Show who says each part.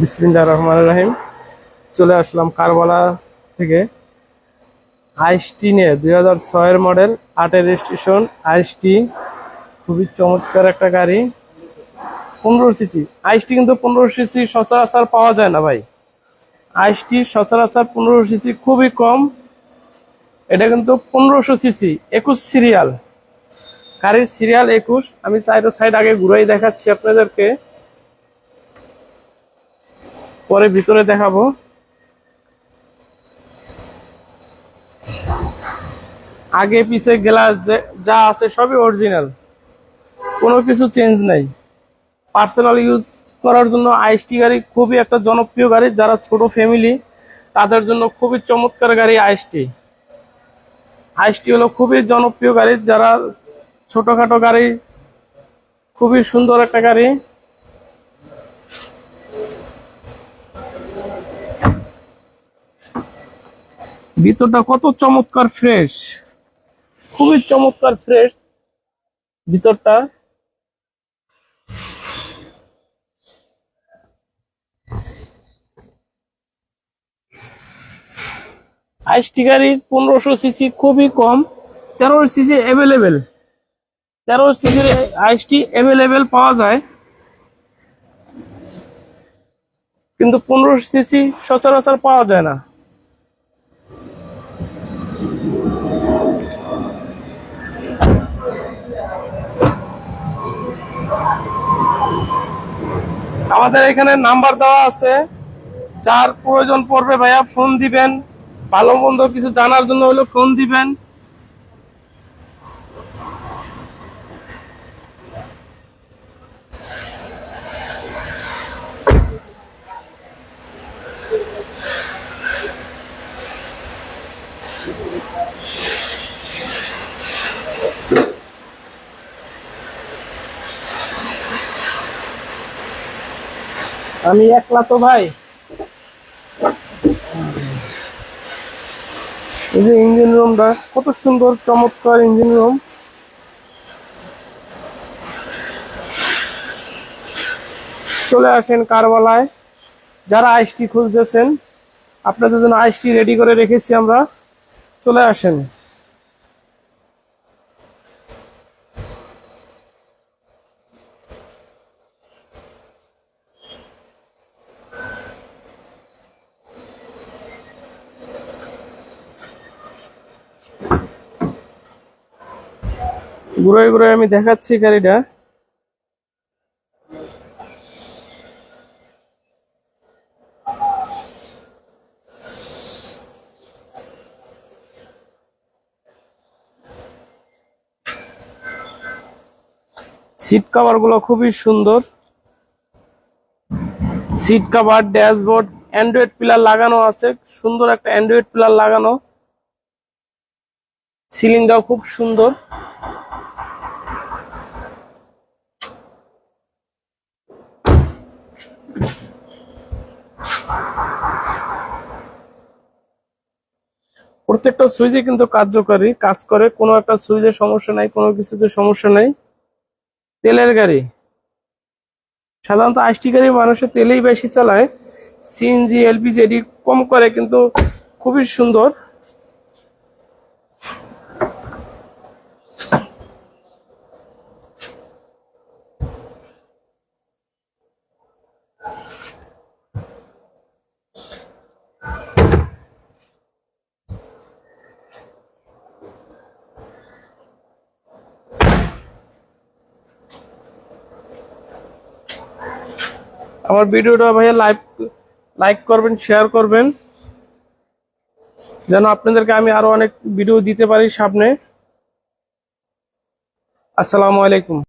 Speaker 1: বিসমিল্লাহির রহমানির রহিম। চলে আসলাম কারবালা থেকে আইসটি নিয়ে। 2006 মডেল, 8 রেজিস্ট্রেশন আইসটি। খুবই চমৎকার একটা গাড়ি। 15 সিসি আইসটি, কিন্তু 15 সিসি সচরাচর পাওয়া যায় না ভাই। আইসটি সচরাচর 15 সিসি খুবই কম। এটা কিন্তু 1500 সিসি, 21 সিরিয়াল। গাড়ির সিরিয়াল 21। আমি সাইড আগে ঘুরাই দেখাচ্ছি আপনাদেরকে, পরে ভিতরে দেখাবো। আগে পিছে গ্লাস যা আছে সবই অরিজিনাল, কোনো কিছু চেঞ্জ নাই। পার্সোনাল ইউজ করার জন্য আইসটি গাড়ি খুবই একটা জনপ্রিয় গাড়ি। যারা ছোট ফ্যামিলি তাদের জন্য খুবই চমৎকার গাড়ি আইসটি। আইসটি হলো খুবই জনপ্রিয় গাড়ি, যারা ছোটখাটো গাড়ি, খুবই সুন্দর একটা গাড়ি। ভিতরটা কত চমৎকার ফ্রেশ, খুবই চমৎকার ফ্রেশ ভিতরটা। আইসটি গাড়ি 1500 সিসি খুবই কম। 13 সিসি অ্যাভেলেবেল, 13 সিসির আইসটি অ্যাভেলেবেল পাওয়া যায়, কিন্তু 15 সিসি সচরাচর পাওয়া যায় না। আমাদের এখানে নাম্বার দেওয়া আছে, যার প্রয়োজন পড়বে ভাইয়া ফোন দিবেন। ভালো মন্দ কিছু জানার জন্য হলে ফোন দিবেন। আমি একলা তো ভাই। এই যে ইঞ্জিন রুমটা কত সুন্দর, চমৎকার ইঞ্জিন রুম। চলে আসেন কারবালায়, যারা আইসটি খুঁজতেছেন আপনাদের জন্য আইসটি রেডি করে রেখেছি আমরা। চলে আসেন। ঘুরে ঘুরে আমি দেখাচ্ছি গাড়িটা। সিট কভার গুলো খুবই সুন্দর। Seat cover, dashboard, android player লাগানো আছে, সুন্দর একটা অ্যান্ড্রয়েড প্লার লাগানো। সিলিংটাও খুব সুন্দর। প্রত্যেকটা সুইচে কিন্তু কার্যকারী কাজ করে, কোনো একটা সুইচে সমস্যা নাই, কোনো কিছুতে সমস্যা নাই। তেলের গাড়ি, সাধারণত আইসটি গাড়ি মানুষের তেলেই বেশি চালায়, সিএনজি এলপিজি এটি কম করে, কিন্তু খুবই সুন্দর। আমার ভিডিওটা ভাইয়া লাইক করবেন, শেয়ার করবেন, যেন আপনাদেরকে আমি আরো অনেক ভিডিও দিতে পারি সামনে। আসসালামু আলাইকুম।